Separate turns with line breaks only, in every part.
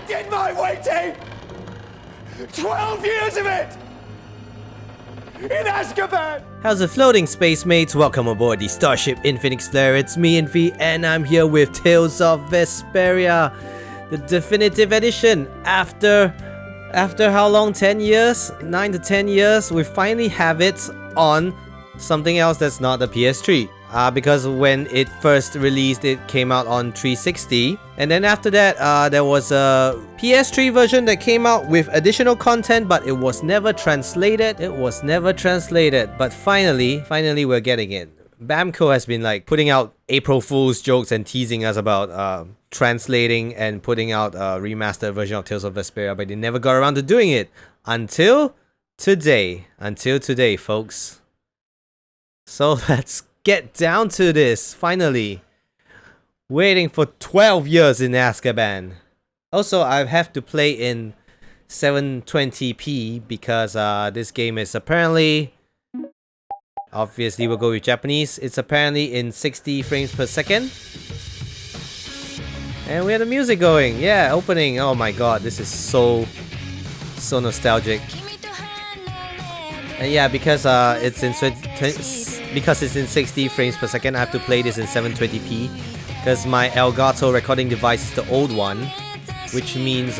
did my waiting! 12 years of it! In Azkaban!
How's it floating, space mates? Welcome aboard the Starship Infiltrating. It's me, Infy, and I'm here with Tales of Vesperia, the definitive edition. After how long? 10 years? 9 to 10 years? We finally have it on something else that's not the PS3. Because when it first released, it came out on 360, and then after that there was a PS3 version that came out with additional content, but it was never translated. But finally we're getting it. Namco has been like putting out April Fool's jokes and teasing us about translating and putting out a remastered version of Tales of Vesperia, but they never got around to doing it until today, folks. So let's get down to this, finally. Waiting for 12 years in Azkaban. Also, I have to play in 720p because this game is apparently... Obviously, we'll go with Japanese. It's apparently in 60 frames per second. And we have the music going. Yeah, opening. Oh my god, this is so nostalgic. And yeah, because it's in 60 frames per second, I have to play this in 720p because my Elgato recording device is the old one, which means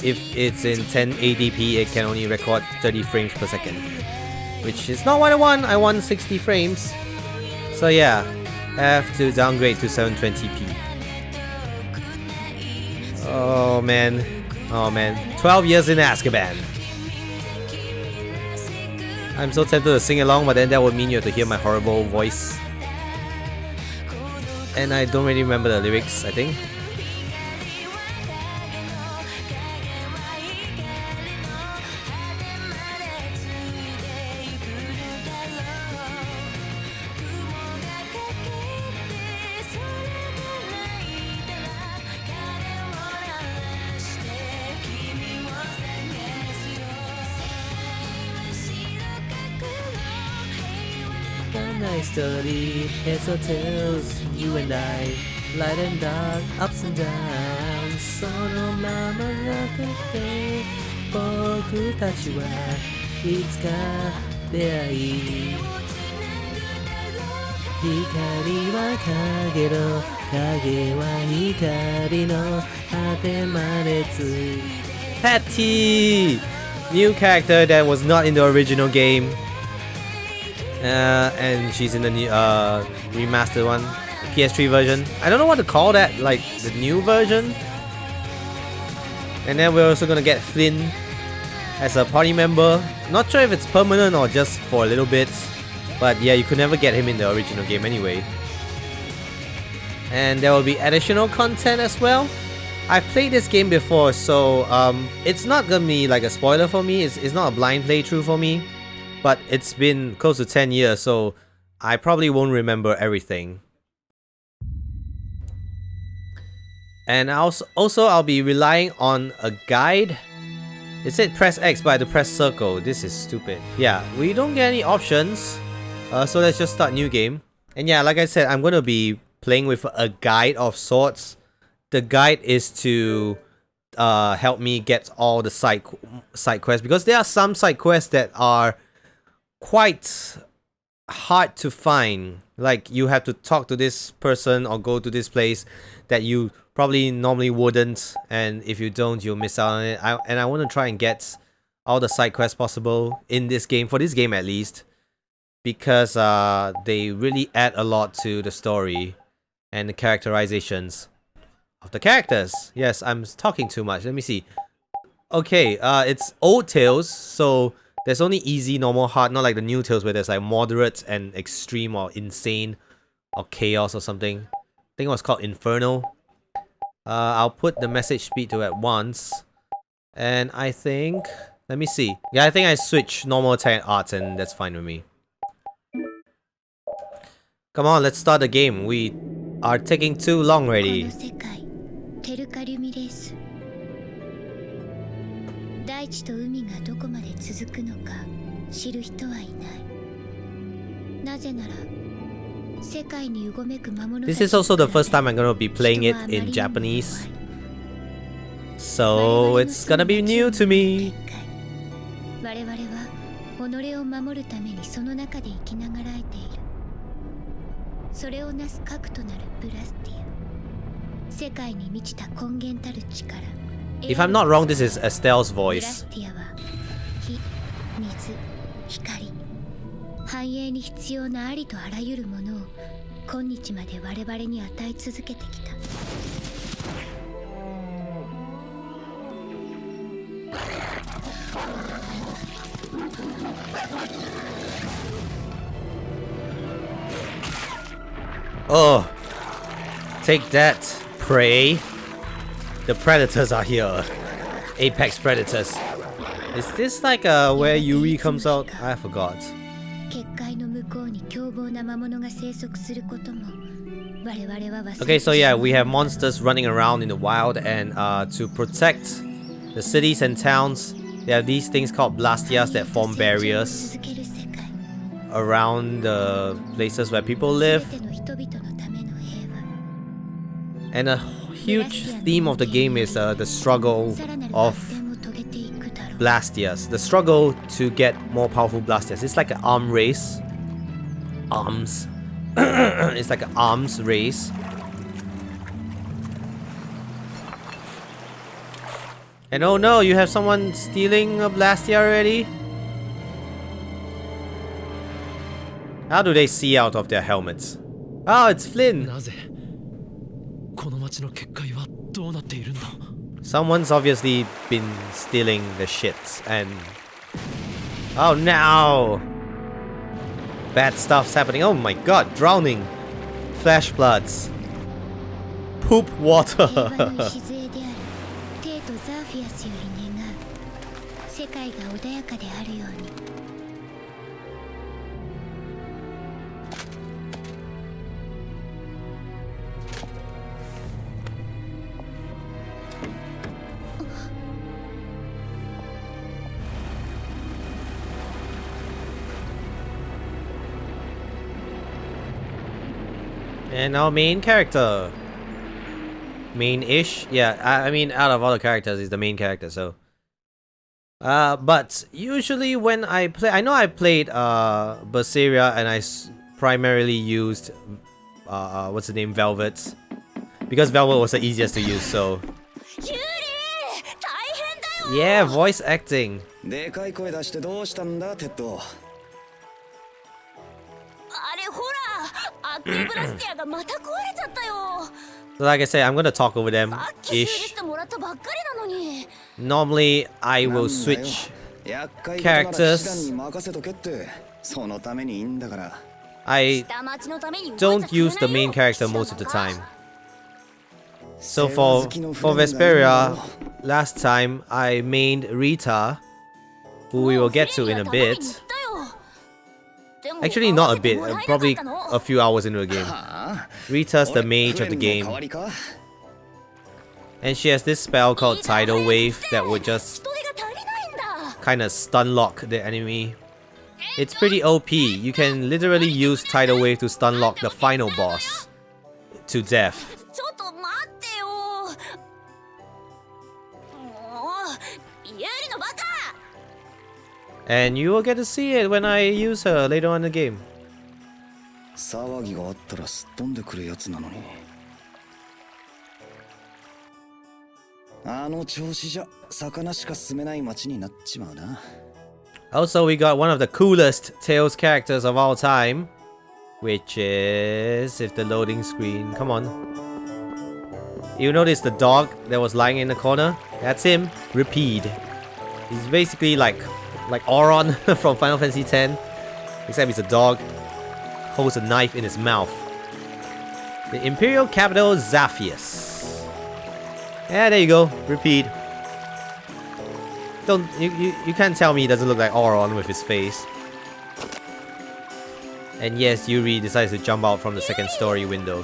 if it's in 1080p, it can only record 30 frames per second, which is not what I want. I want 60 frames. So yeah, I have to downgrade to 720p. Oh man, 12 years in Azkaban. I'm so tempted to sing along, but then that would mean you have to hear my horrible voice. And I don't really remember the lyrics, I think. Nice story, it's a tales, you and I, light and dark, ups and downs. そのままなくて僕たちはいつか出会い、光は影の影は光の果てまでつい Patty! New character that was not in the original game. And she's in the new remastered one, PS3 version. I don't know what to call that, like the new version. And then we're also gonna get Flynn as a party member. Not sure if it's permanent or just for a little bit, but yeah, you could never get him in the original game anyway. And there will be additional content as well. I've played this game before, so it's not gonna be like a spoiler for me. It's not a blind playthrough for me. But it's been close to 10 years, so I probably won't remember everything. And also I'll be relying on a guide. It said press X, but I had to press circle. This is stupid. Yeah, we don't get any options. So let's just start new game. And yeah, like I said, I'm going to be playing with a guide of sorts. The guide is to help me get all the side quests, because there are some side quests that are quite hard to find. Like, you have to talk to this person or go to this place that you probably normally wouldn't, and if you don't, you'll miss out on it. I want to try and get all the side quests possible in this game, for this game at least, because they really add a lot to the story and the characterizations of the characters. Yes, I'm talking too much. Let me see. Okay, it's old Tales, so there's only easy, normal, hard, not like the new Tales where there's like moderate and extreme or insane or chaos or something. I think it was called Infernal. I'll put the message speed to at once. And I think... Let me see. Yeah, I think I switch normal attack and arts, and that's fine with me. Come on, let's start the game. We are taking too long already.
大地と海がどこまで続くのか知る人はいない。なぜなら世界にうごめく魔物たち。
This is also the first time I'm gonna be playing it in Japanese. So it's gonna be new to me.
我々は己を守るためにその中で生きながらえている。それをなす核となるブラスティア。世界に満ちた根源たる力。
If I'm not wrong, this is Estelle's
ブラ
voice.
スティアは火、水、光、繁栄に必要なありとあらゆるものを今日まで我々に与え続けてきた。
Oh, take that, prey. The predators are here. Apex predators. Is this like where Yuri comes out? I forgot.
結界の向こうに凶暴な魔物が生息することも我々は忘れて
Okay, so yeah, we have monsters running around in the wild, and to protect the cities and towns, there are these things called blastias that form barriers
続ける世界
around the places where people live.
全ての人々のための平和
And a huge theme of the game is the struggle
さらなる
of
発展を遂げていくだろう
blastias. The struggle to get more powerful blastias. It's like an arm race. Arms. It's like an arms race. And oh no, you have someone stealing a blastia already? How do they see out of their helmets? Oh, it's Flynn.
なぜこの町の結界はどうなっているんだ
Someone's obviously been stealing the shits and... Oh no! Bad stuff's happening. Oh my god, drowning! Flash bloods. Poop
平和の
water.
礎であるテイとザーフィアスより願う世界が穏やかであるように
And our main character. Main-ish? Yeah, I mean, out of all the characters, he's the main character, so... but usually when I play... I know I played Vesperia and I primarily used... what's the name? Velvet. Because Velvet was the easiest to use, so... Yeah, voice acting.
でかい声出してどうしたんだテッド
あれほらアクエブラスティアがまた壊れちゃったよ
So like I said, I'm gonna talk over them
さっき修理
ish.
してもらったばっかりなのに
Normally, I will switch
厄介事なら
characters.
騎士団に任せとけってそのためにいいんだから
I
下町のために動い
don't
ちゃくれない
use the main
よ
character
騎士団
most of the
なんか
time. So for Vesperia, last time I mained Rita, who we will get to in a bit. Actually, not a bit, probably a few hours into the game. Rita's the mage of the game,
代わりか
and she has this spell called Tidal Wave that would just
人手が足りないんだ
kind of stun lock the enemy. It's pretty OP. You can literally use Tidal Wave to stun lock the final boss to death.
ちょっと待ってよもうユーリのバカ
And you will get to see it when I use her later on in the game.
騒ぎがあったらすっ飛んでくるやつなのにあの調子じゃ魚しか進めない町になっちまうな
Also, we got one of the coolest Tales characters of all time, which is... if the loading screen... Come on. You notice the dog that was lying in the corner? That's him. Repeat. He's basically like Auron from Final Fantasy X, except he's a dog. Holds a knife in his mouth. The Imperial capital Zaphius. Yeah, there you go. Repeat. Don't you can't tell me he doesn't look like Auron with his face. And yes, Yuri decides to jump out from the second story window.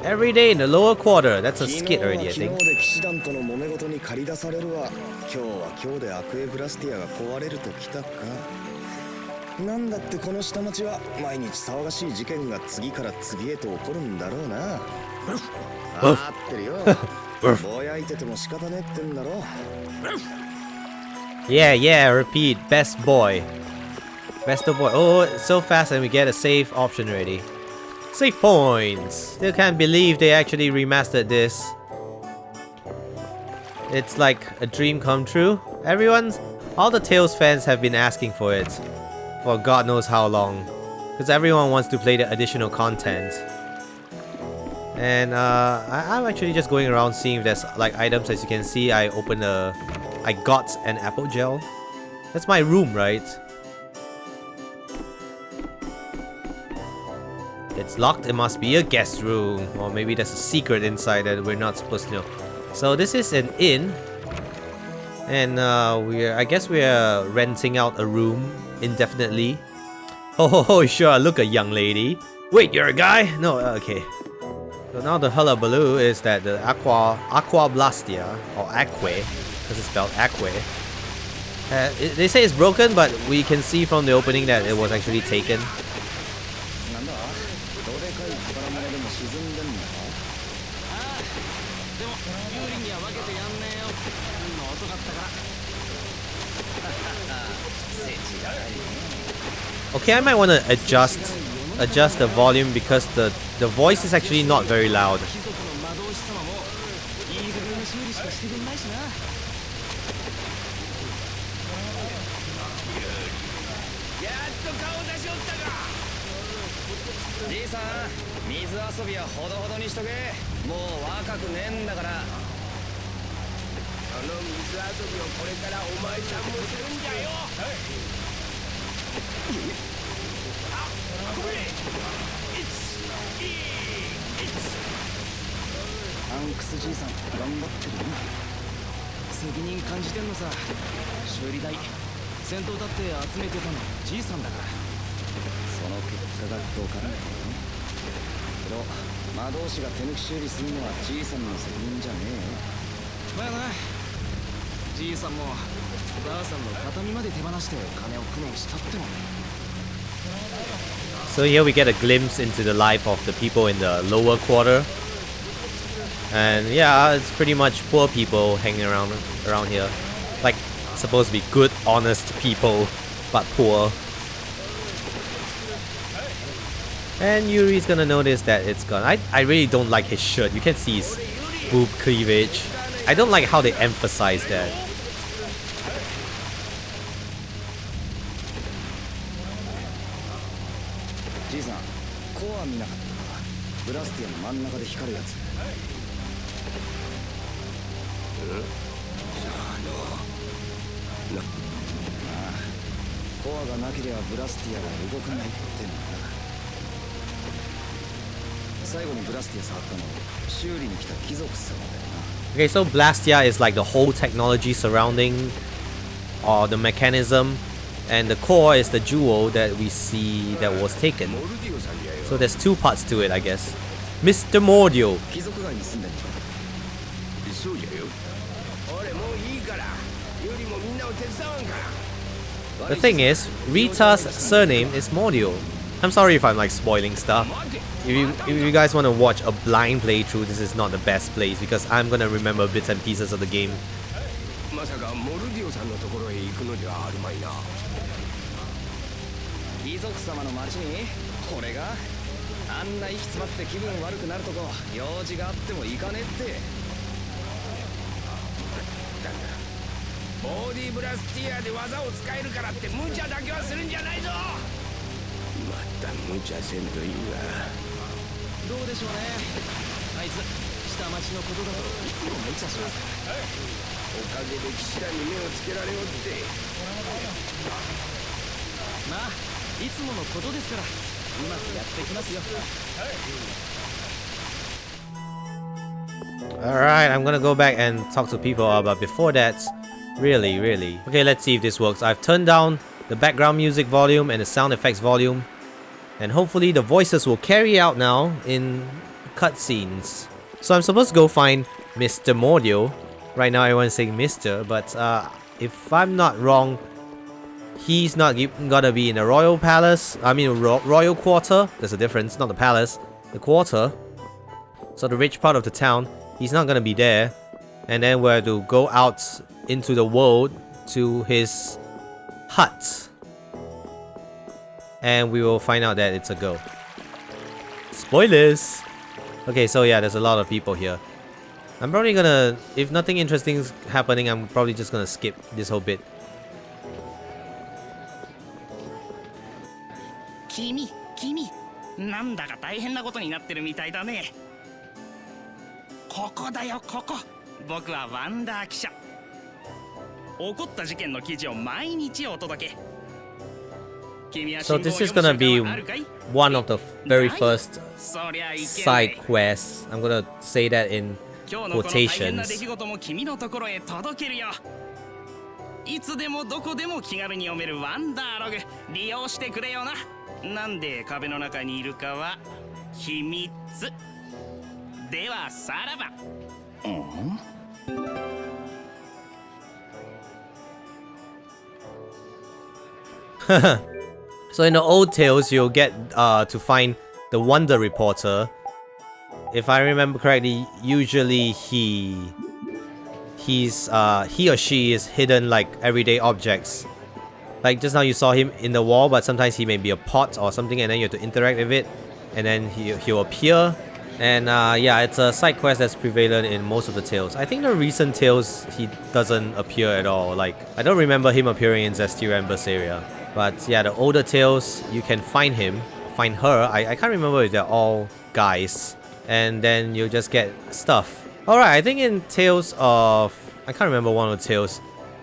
Every day in the lower quarter. That's a
昨日
skit
は
already, I
昨
think.
日で騎士団との揉め事に駆り出されるわ今日は今日でアクエブラスティアが壊れるときたかなんだってこの下町は毎日騒がしい事件が次から次へと起こるんだろうな。あってるよ。ぼやいてても仕方ねってんだろ。
Yeah, yeah, repeat. Best boy. Best boy. Oh, it's so fast and we get a save option already. Save points. Still can't believe they actually remastered this. It's like a dream come true. All the Tales fans have been asking for it. For God knows how long. Because everyone wants to play the additional content. And I'm actually just going around seeing if there's like items. As you can see, I got an apple gel. That's my room, right? It's locked. It must be a guest room. Or maybe there's a secret inside that we're not supposed to know. So this is an inn. And I guess we're renting out a room indefinitely. Oh, sure, look, a young lady. Wait, you're a guy? No, okay. So now the hullabaloo is that the Aqua Blastia, or Aquae, because it's spelled Aquae. They say it's broken, but we can see from the opening that it was actually taken. Okay, I might want to adjust the volume because the voice is actually not very loud. So here we get a glimpse into the life of the people in the lower quarter. And yeah, it's pretty much poor people hanging around here. Like, supposed to be good, honest people, but poor. And Yuri's gonna notice that it's gone. I really don't like his shirt. You can see his boob cleavage. I don't like how they emphasize that. Okay, so Blastia is like the whole technology surrounding the mechanism, and the core is the jewel that we see that was taken. So there's two parts to it, I guess. Mr. Mordio. The thing is, Rita's surname is Mordio. I'm sorry if I'm like spoiling stuff. If you guys want to watch a blind playthrough, this is not the best place because I'm gonna remember bits and pieces of the game. Alright, I'm gonna go back and talk to people, but before that, really. Okay, let's see if this works. I've turned down the background music volume and the sound effects volume, and hopefully the voices will carry out now in cutscenes. So I'm supposed to go find Mr. Mordio. Right now everyone's saying Mr, but if I'm not wrong, he's not gonna be in the royal palace. I mean, royal quarter. There's a difference, not the palace, the quarter. So the rich part of the town, he's not gonna be there. And then we're to go out into the world to his hut. And we will find out that it's a girl. Spoilers! Okay, so yeah, there's a lot of people here. I'm probably gonna, if nothing interesting is happening, I'm probably just gonna skip this whole bit.
君なんだか大変なことになってるみたいだね。ここだよ、ここ。僕はワンダー記者。起こった事件の記事を毎日お届け。So
this is gonna be one of the very first side quests. I'm gonna say that in quotations.
いつでもどこでも気軽に読めるワンダーログ利用してくれよな。なんで壁の中にいるかは秘密。ではさらば。
So in the old tales, you'll get to find the Wonder Reporter. If I remember correctly, usually he or she is hidden like everyday objects. Like just now you saw him in the wall, but sometimes he may be a pot or something, and then you have to interact with it, and then he'll appear. And yeah, it's a side quest that's prevalent in most of the tales. I think the recent tales he doesn't appear at all. Like I don't remember him appearing in Vesperia and Vesperia. But yeah, the older tales, you can find him, find her. I can't remember if they're all guys. And then you'll just get stuff. Alright, I think in Tales of... I can't remember one of the tales.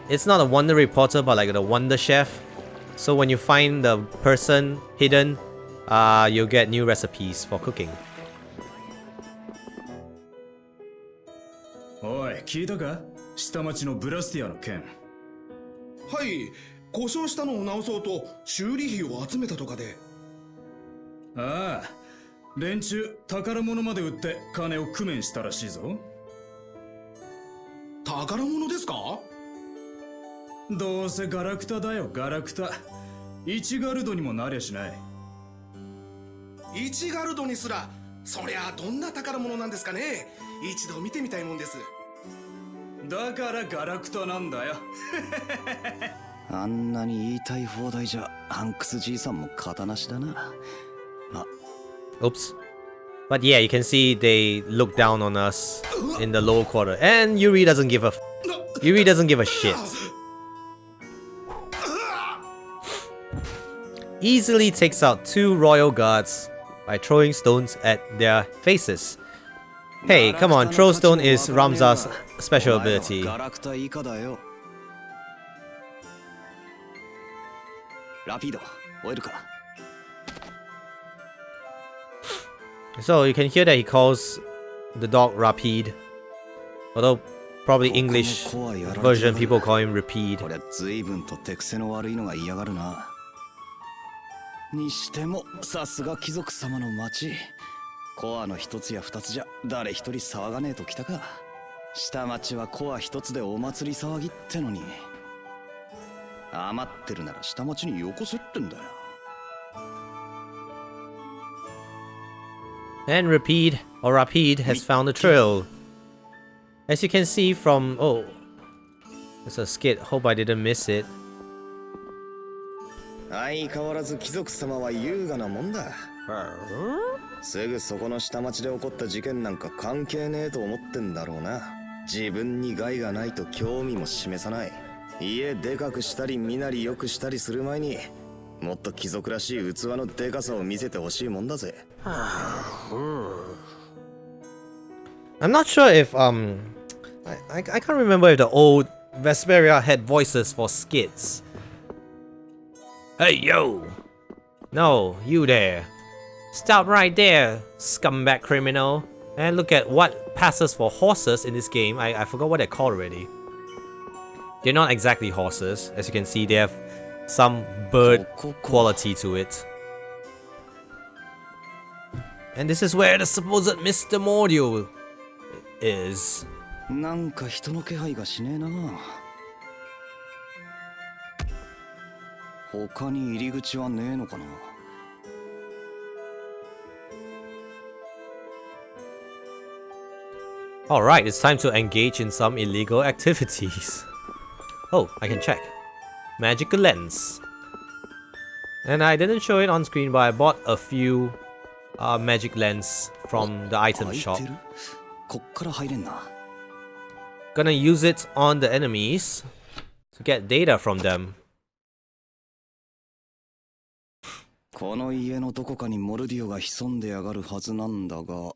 It's not a Wonder Reporter, but like the Wonder Chef. So when you find the person hidden, you'll get new recipes for cooking.
おい、聞いたか？下町のブラスティアの件。
はい、故障したのを直そうと修理費を集めたとかで。
ああ、連中宝物まで売って金を工面したらしいぞ。
宝物ですか？
どうせガラクタだよ、ガラクタ。1ガルドにもなりゃしない。
1ガルドにすら、そりゃどんな宝物なんですかね。一度見てみたいもんです。
だからガラクタなんだよ。
あんなに言いたい放題じゃハンクスじいさんも型なしだな。
Oops. But yeah, you can see they look down on us in the lower quarter, and Yuri doesn't give a shit. Easily takes out 2 royal guards by throwing stones at their faces. Hey, come on, throw stone is Ramza's special ability. So you can hear that he calls the dog Rapide. Although probably English version people call him Rapide.
にしてもさすが貴族様の町。コアの一つや二つじゃ誰一人騒がねえときたか。下町はコア一つでお祭り騒ぎってのに。余ってるなら下町によこせってんだよ。
And Rapide has found a trail. As you can see from... Oh, there's a skit. Hope I didn't miss it.
相変わらず貴族様は優雅なもんだ。すぐそこの下町で起こった事件なんか関係ねえと思ってんだろうな。自分に害がないと興味も示さない。家でかくしたり身なり良くしたりする前にもっと貴族らしい器のでかさを見せてほしいもんだぜ。
I'm not sure if I can't remember if the old Vesperia had voices for skits. Hey yo! No, you there. Stop right there, scumbag criminal. And look at what passes for horses in this game. I forgot what they're called already. They're not exactly horses. As you can see, they have some bird quality to it. And this is where the supposed Mr. Mordio is.
なんか人の気配がしねえな。他に入り口はねえのかな。
Alright, it's time to engage in some illegal activities. Oh, I can check. Magical lens. And I didn't show it on screen, but I bought a few magic lens from the item shop.
こっから入れんな。
Gonna use it on the enemies to get data from them.
この家のどこかにモルディオが潜んでやがるはずなんだが。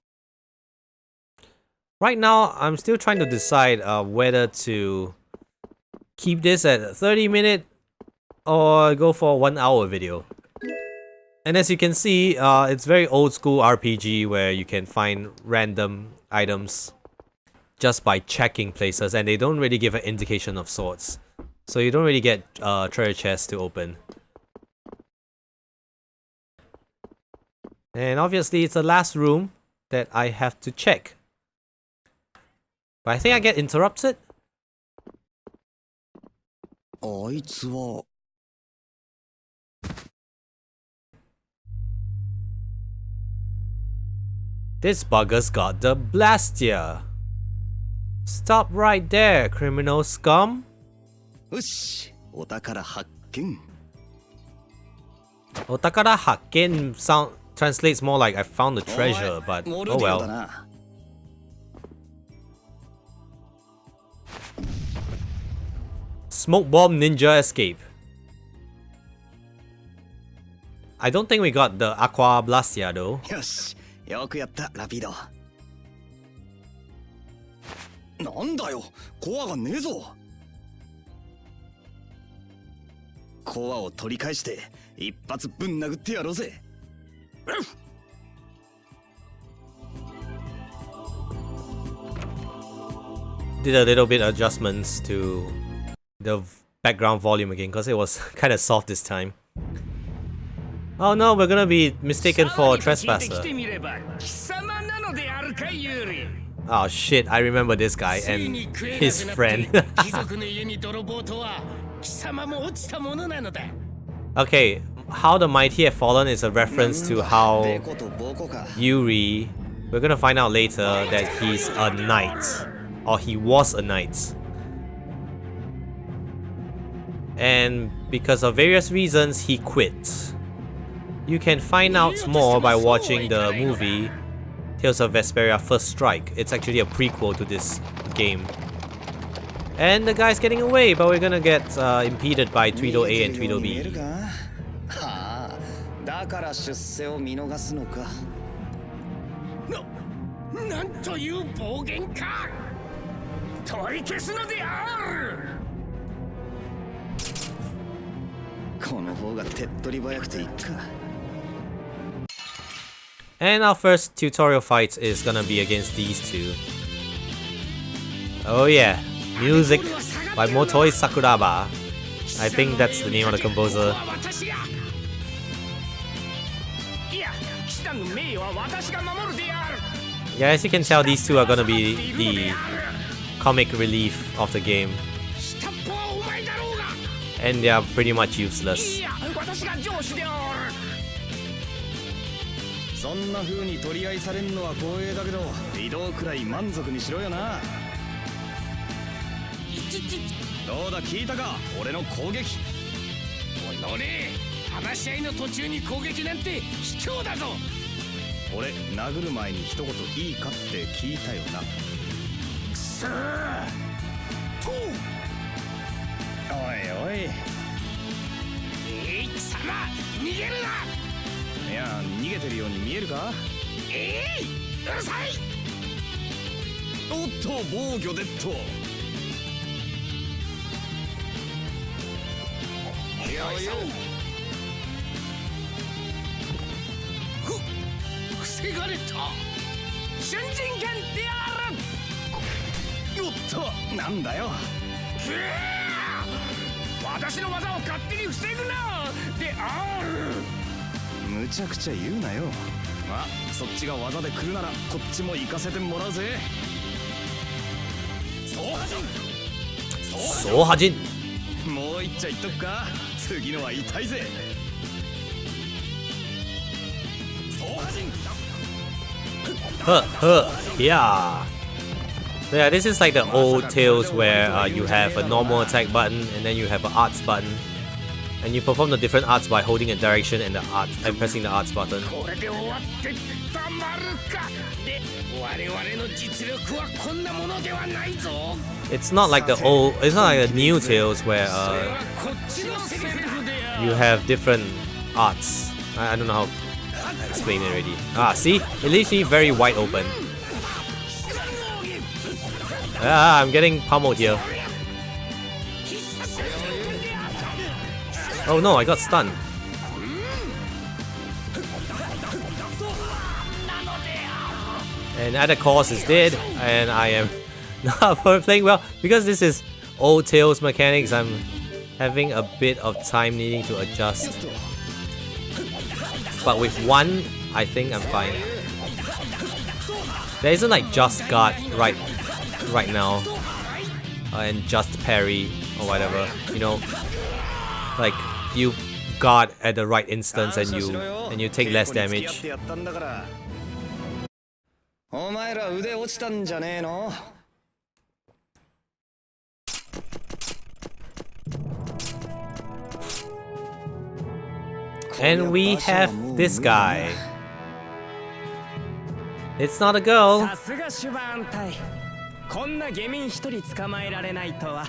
Right now, I'm still trying to decide whether to keep this at a 30-minute or go for a 1-hour video. And as you can see, it's very old school RPG where you can find random items just by checking places, and they don't really give an indication of sorts. So you don't really get treasure chests to open. And obviously it's the last room that I have to check. But I think I get interrupted.
あいつは
This bugger's got the Blastia. Stop right there, criminal scum.
よし、お宝発見。
Otakara Hakken translates more like I found the treasure, but oh well. Smoke bomb ninja escape. I don't think we got the Aqua Blastia though.
よし、よくやったラピード。なんだよ、コアがねえぞ。コアを取り返して一発ぶん殴ってやろうぜ。
Did a little bit adjustments to the background volume again because it was kind of soft this time. Oh no, we're gonna be mistaken for a trespasser. Oh shit, I remember this guy and his friend. Okay, how the mighty have fallen is a reference to how Yuri, we're gonna find out later that he's a knight, or he was a knight. And because of various reasons, he quit. You can find out more by watching the movie Tales of Vesperia First Strike. It's actually a prequel to this game. And the guy's getting away, but we're gonna get impeded by Tweedle A and Tweedle B.
だから出世を見逃すのか。
なんという暴言か。取り消すのである。
この方が手っ取り早くていいか。
And our first tutorial fight is gonna be against these two. Oh yeah, music by Motoi Sakuraba. I think that's the name of the composer. Yeah, as you can tell, these two are gonna be the comic relief of the game. And they are pretty much useless.
そんな風に取り合いされんのは光栄だけど、移動くらい満足にしろよな。どうだ聞いたか、俺の攻撃。
おいノリ、話し合いの途中に攻撃なんて卑怯だぞ。
俺殴る前に一言いいかって聞いたよな。くそー。と。おいおい。
貴様、逃げるな。
いや、逃げてるように見えるか？
うるさい。
おっと、防御デッド。
防がれた。瞬人剣である。
おっと、なんだよ。
私の技を勝手に防ぐな。である。
むちゃくちゃ言うなよ。まあ、そっちが技で来るならこっちも行かせてもらうぜ。
ソーハジン。
もう一丁言っとくか。
次のは痛いぜ。
Yeah. So yeah, this is like the old Tales where you have a normal attack button and then you have an arts button, and you perform the different arts by holding a direction and the art and pressing the arts button. It's not like the old. It's not like the new Tales where you have different arts. I don't know how to explain it already. Ah, see, it leaves me very wide open. Ah, I'm getting pummeled here. Oh no, I got stunned. And Ada Course is dead, and I am not playing well. Because this is old Tales mechanics, I'm having a bit of time needing to adjust. But with one, I think I'm fine. There isn't like just guard right now, and just parry or whatever, you know, like you guard at the right instance and you take less damage. And we have this guy. It's not a girl.
こんな下民一人捕まえられないとは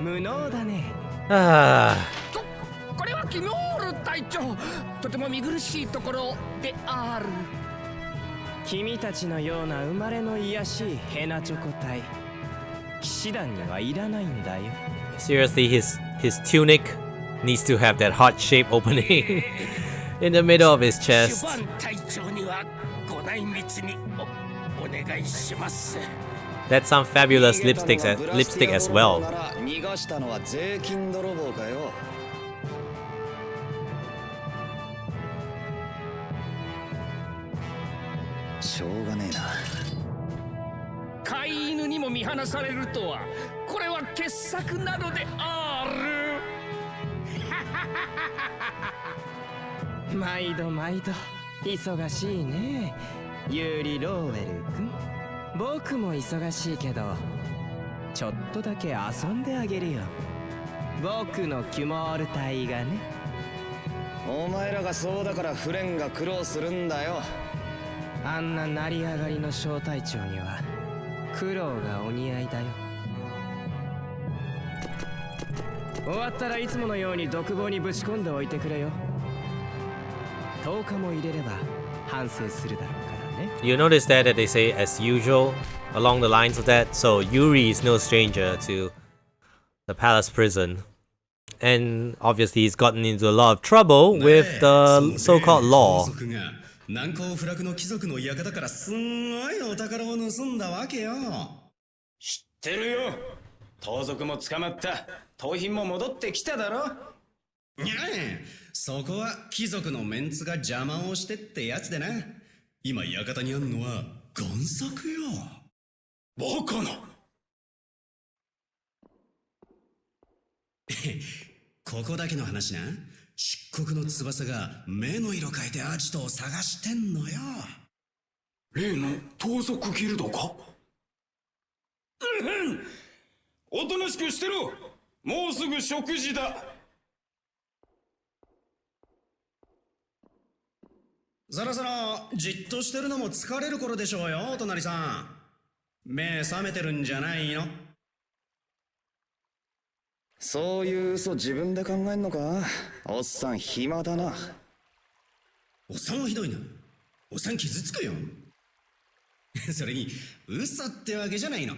無能だね。
これはキノール隊長、とても見苦しいところである。
君たちのような生まれの卑しいヘナチョコ隊、騎士団にはいらないんだよ。
Seriously, his tunic needs to have that heart shape opening in the middle of his chest.
隊長にはご内密にお願いします。
That's some fabulous lipstick as well.
逃がしたのは税金泥棒かよ。しょうがねえな。
飼い犬にも見放されるとは、これは傑作なのであ
る。毎度毎度忙しいね、ユーリ・ローウェル君。僕も忙しいけど、ちょっとだけ遊んであげるよ。僕のキュモール隊がね。
お前らがそうだからフレンが苦労するんだよ。
あんな成り上がりの小隊長には苦労がお似合いだよ。終わったらいつものように独房にぶち込んでおいてくれよ。10日も入れれば反省するだろうからね。
You notice that they say as usual along the lines of that. So Yuri is no stranger to the palace prison, and obviously he's gotten into a lot of trouble with the so-called law.
難攻不落の貴族の館からすんごいお宝を盗んだわけよ。
知ってるよ。盗賊も捕まった。盗品も戻ってきただろ。
にゃえ、そこは貴族のメンツが邪魔をしてってやつでな。今館にあんのは贋作よ。
バカな。
ここだけの話な。漆黒の翼が目の色変えてアジトを探してんのよ。
例の盗賊ギルドか。おとなしくしてろ。もうすぐ食事だ。
そろそろじっとしてるのも疲れる頃でしょうよ、お隣さん。目覚めてるんじゃないの？
そういう嘘自分で考えんのか？おっさん暇だな。
おっさんはひどいな。おっさん傷つくよ。それに嘘ってわけじゃないの。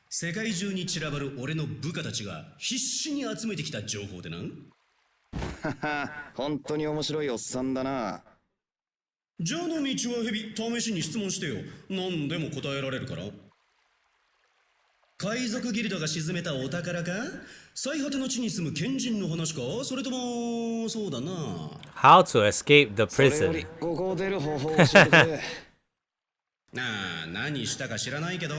世界中に散らばる俺の部下たちが必死に集めてきた情報でな。
はは、本当に面白いおっさんだな。
じゃあの道はヘビ、試しに質問してよ。何でも答えられるから。海賊ギルドが沈めたお宝か？最果ての地に住む賢人の話か？それともそうだな。
How to escape the
それよ
prison?
りここを出る方法を教えてくれ。
何したか知らないけど、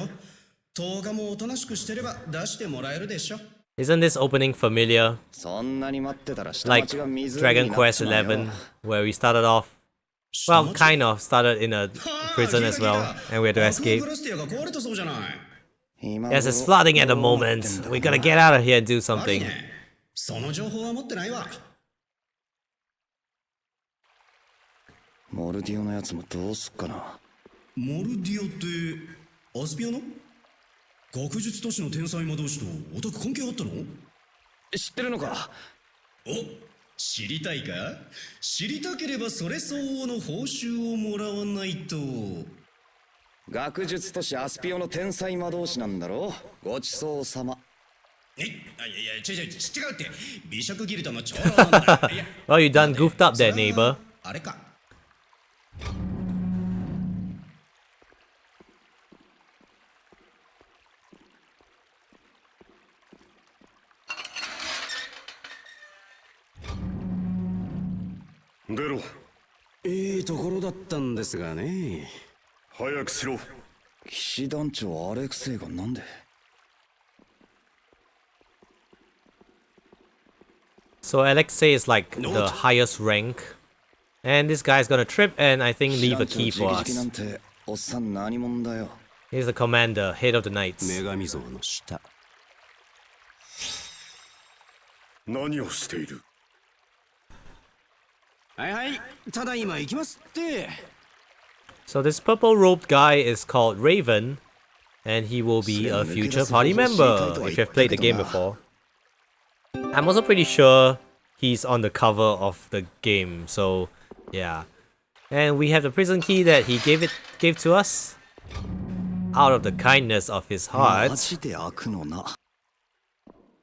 10日もおとなしくしてれば出してもらえるでしょ。
Isn't this opening familiar?
そんなに待ってたら下
Like
町が湖に
Dragon
なっ
Quest
ちまうよ。
11, where we started off. Well, kind of started in a prison as well, and we had to escape.
ブラスティアが壊れたそうじゃない。
Yes, it's flooding at the moment. We gotta get out of here and do
悪い
something.
ね。その情報は持ってないわ。
モルディオのやつもどうすっかな。
モルディオってアスピアの学術都市の天才魔導士とオタク関係あったの？
知ってるのか？
お、知りたいか？知りたければそれ相応の報酬をもらわないと。
学術都市アスピオの天才魔導士なんだろう。ごちそうさま。
いや違うって。美食ギルドの長老なんだ。
Well, you done goofed up there, neighbor.
あれか。
出ろ。
いいところだったんですがね。
早くしろ。
騎士団長アレクセイがなんで？
So Alexei is like the highest rank, and this guy's gonna trip and I think leave a key for us.
おっさん何者だよ。
He's the commander, head of the knights.
女神像の下。
何をしている？
はいはい、ただいま行きますって。
So this purple-robed guy is called Raven, and he will be a future party member if you have played the game before. I'm also pretty sure he's on the cover of the game, so yeah. And we have the prison key that he gave to us out of the kindness of his heart.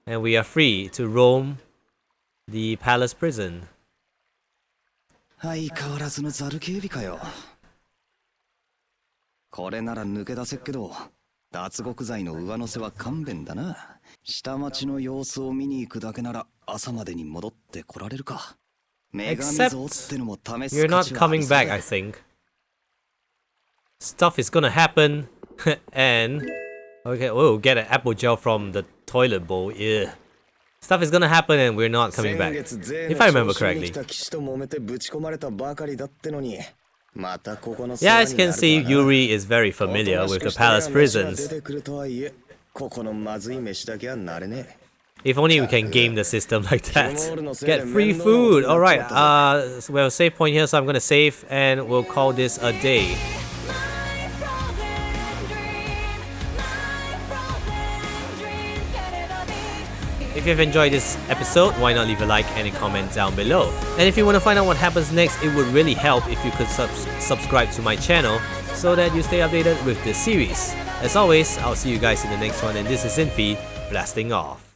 And we are free to roam the palace prison.
相変わらずのザル警備かよ。これなら抜け出せっけど、脱獄罪の上乗せは勘弁だな。下町の様子を見に行くだけなら朝までに戻ってこられるか。Except
you're not coming back, I think. Stuff is gonna happen, and okay, we'll get an apple gel from the toilet bowl. Yeah. Stuff is gonna happen and we're not coming back. If I remember correctly. Yeah, as you can see, Yuri is very familiar with the palace prisons. If only we can game the system like that. Get free food! Alright, so we have a save point here, so I'm gonna save and we'll call this a day. If you've enjoyed this episode, why not leave a like and a comment down below. And if you want to find out what happens next, it would really help if you could subscribe to my channel so that you stay updated with this series. As always, I'll see you guys in the next one, and this is Infy, blasting off.